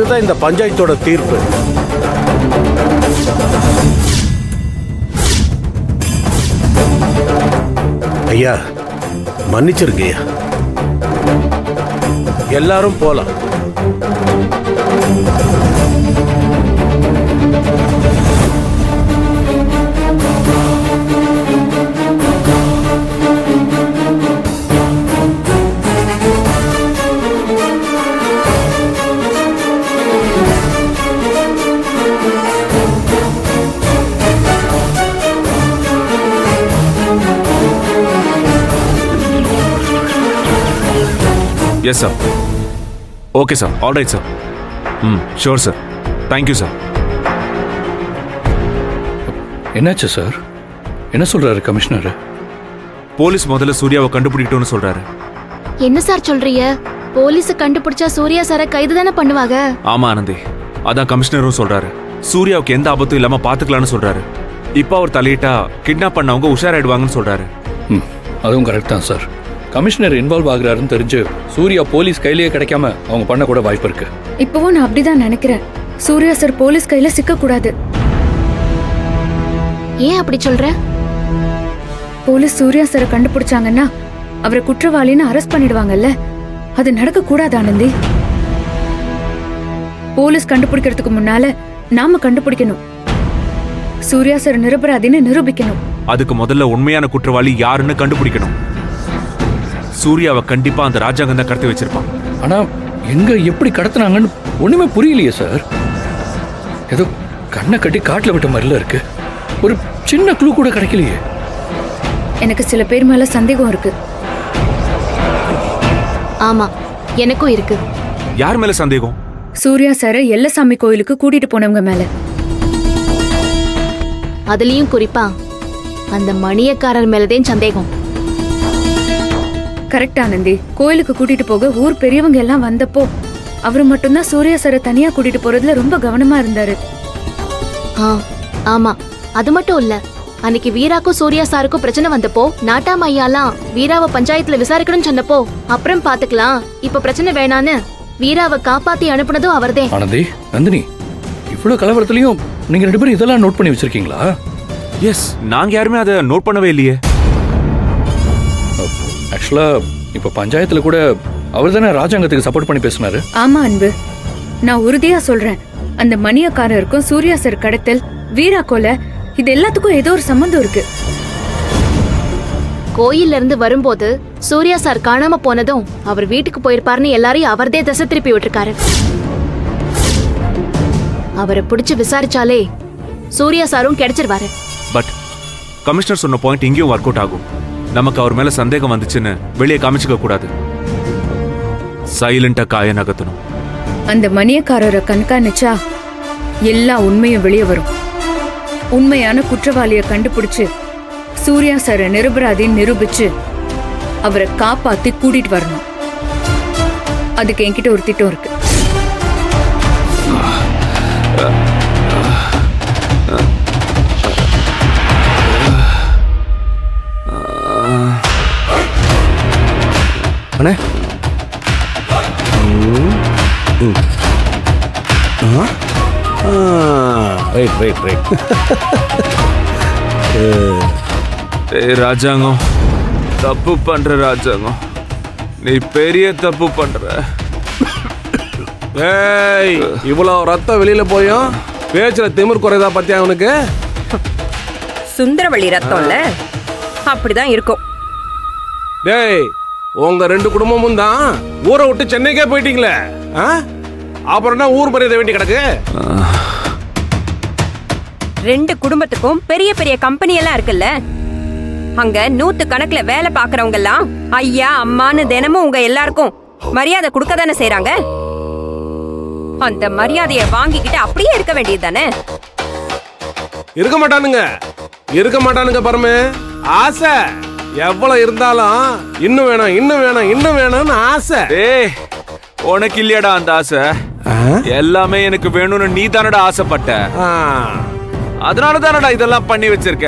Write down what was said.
இதுதான் இந்த பஞ்சாயத்தோட தீர்ப்பு. ஐயா மன்னிச்சிருங்க ஐயா. எல்லாரும் போலாம். Yes, sir. Okay, sir. All right, sir. Sure, sir. Thank you, sir. என்னாச்சு சார்? என்ன சொல்றாரு கமிஷனர்? போலீஸ் முதல்ல சூர்யாவை கண்டுபிடிக்கட்டும்னு சொல்றாரு. என்ன சார் சொல்றீங்க? போலீஸ் கண்டுபிடிச்சா சூர்யா சாரை கைது தானே பண்ணுவாங்க. ஆமா ஆனந்தி, அதான் கமிஷனரும் சொல்றாரு. சூர்யாவுக்கு எந்த ஆபத்தும் இல்லாம பாத்துக்கலாம்னு சொல்றாரு. இப்போ அவர் தலையிட்டா கிட்னாப் பண்ணவங்க உஷாராயிடுவாங்கன்னு சொல்றாரு. அதுவும் கரெக்ட் தான் சார். கமிஷனர் இன்வால்வ் ஆகுறாருன்னு தெரிஞ்சு சூர்யா போலீஸ் கையிலேயே கிடைக்காம அவங்க பண்ண கூட வாய்ப்பு இருக்கு. இப்பவும் நான் அப்படிதான் நினைக்கிறேன். சூர்யா சார் போலீஸ் கையில சிக்க கூடாது. ஏன் அப்படி சொல்ற? போலீஸ் சூர்யா சாரை கண்டுபிடிச்சாங்கன்னா அவரை குற்றவாளின்னு அரெஸ்ட் பண்ணிடுவாங்கல்ல. அது நடக்க கூடாது ஆனந்தி. போலீஸ் கண்டுபிடிக்கிறதுக்கு முன்னால நாம கண்டுபிடிக்கணும். சூர்யா சார் நிரபராதின்னு நிரூபிக்கணும். அதுக்கு முதல்ல உண்மையான குற்றவாளி யாருன்னு கண்டுபிடிக்கணும். சூர்யாவை கண்டிப்பா அந்த ராஜாங்கம் தான் கடத்தி வச்சிருப்பான். ஆனா எங்க எப்படி கடத்தினாங்கன்னு ஒண்ணுமே புரியலையே சார். ஏதோ கண்ணை கட்டி காட்டுல விட்ட மாதிரில இருக்கு. ஒரு சின்ன க்ளூ கூட கிடைக்கலையே. எனக்கு சில பேர் மேல சந்தேகம் இருக்கு. ஆமா, எனக்கும் இருக்கு. யார் மேல சந்தேகம்? சூர்யா சாரை எல்லசாமி கோயிலுக்கு கூட்டிட்டு போனவங்க மேல. அதுலயும் குறிப்பா அந்த மணியக்காரர் மேலதான் சந்தேகம். கரெக்ட் ஆனந்தி. கோயிலுக்கு கூட்டிட்டு போக ஊர் பெரியவங்க எல்லாம் வந்தப்போ அவரு மட்டும்தான் சூர்யா சாரை தனியா கூட்டிட்டு போறதுல ரொம்ப கவனமா இருந்தாரு. ஆமா, அது மட்டும் இல்ல. அன்னைக்கு வீராக்கும் சூர்யா சாருக்கும் பிரச்சனை வந்தப்போ நாட்டாம ஐயாலாம் வீராவை பஞ்சாயத்துல விசாரிக்கணும்னு சொன்னப்போ அப்புறம் பாத்துக்கலாம், இப்ப பிரச்சனை வேணான்னு வீராவை காப்பாத்தி அனுப்புனதும் அவர்தே. ஆனந்தி, நந்தினி, இவ்வளவு கலவரத்திலையும் நீங்க ரெண்டு பேரும் இதெல்லாம் நோட் பண்ணி வச்சிருக்கீங்களா? எஸ், நாங்க யாருமே அதை நோட் பண்ணவே இல்லையே. ஆக்சுவலா இப்ப பஞ்சாயத்துல கூட அவர் தானே ராஜாங்கத்துக்கு சப்போர்ட் பண்ணி பேசினாரு. ஆமா அன்பு, நான் உறுதியா சொல்றேன். அந்த மணியக்காரருக்கும் சூர்யா சார் கடத்தல், வீரா கொலை, இது எல்லாத்துக்கும் ஏதோ ஒரு சம்பந்தம் இருக்கு. கோயில்ல இருந்து வரும்போது சூர்யா சார் காணாம போனதும் அவர் வீட்டுக்கு போயிருப்பாருன்னு எல்லாரையும் அவர்தே திசை திருப்பி விட்டுருக்காரு. அவரை பிடிச்சு விசாரிச்சாலே சூர்யா சாரும் கிடைச்சிருவாரு. பட் கமிஷனர் சொன்ன பாயிண்ட் இங்கேயும் ஒர்க் அவுட் ஆகும். நமக்கு அவர் மேல சந்தேகம் வந்துச்சுன்னு வெளியே காமிச்சுக்க கூடாது. சைலண்டா காய நகர்த்தணும். அந்த மணியக்காரரை கண்காணிச்சா எல்லா உண்மையும் வெளியே வரும். உண்மையான குற்றவாளிய கண்டுபிடிச்சு சூர்யா சாரை நிரபராதின்னு நிரூபிச்சு அவரை காப்பாத்தி கூட்டிட்டு வரணும். அதுக்கு என்கிட்ட ஒரு திட்டம் இருக்கு. அண்ணே, ரைட் ரைட் ரைட். ராஜாங்கம், தப்பு பண்ற ராஜாங்கம், நீ பெரிய தப்பு பண்ற. ஏய், இவ்வளவு ரத்தம் வெளியில போயும் பேச்சுல திமிர் குறைதா பத்தியா அவனுக்கு? சுந்தரவள்ளி ரத்தம்ல அப்படிதான் இருக்கும். டேய், உங்க ரெண்டு குடும்பமும் தான் ஊரை விட்டு சென்னைக்கே போயிட்டீங்களே. அப்புறம் என்ன ஊர் மரியாதை வேண்டி கிடக்கு? ரெண்டு குடும்பத்துக்கும் பெரிய பெரிய கம்பெனி எல்லாம் இருக்குல்ல. அங்க 100 கணக்குல வேலை பாக்குறவங்க எல்லாம் ஐயா அம்மான்னு தினமும் உங்க எல்லாருக்கும் மரியாதை கொடுக்க தானே செய்யறாங்க. அந்த மரியாதையை வாங்கிக்கிட்டு அப்படியே இருக்க வேண்டியது தானே. இருக்க மாட்டானுங்க பரமே. ஆசை எவ்வளவு இருந்தாலும் இன்னும் வேணும் இன்னும் வேணும் இன்னும் வேணும்னு ஆசை. ஏய், உனக்கு இல்லையாடா அந்த ஆசை? எல்லாமே எனக்கு வேணும்னு நீ தானடா ஆசைப்பட்ட. அதனால தானடா இதெல்லாம் பண்ணி வச்சிருக்க.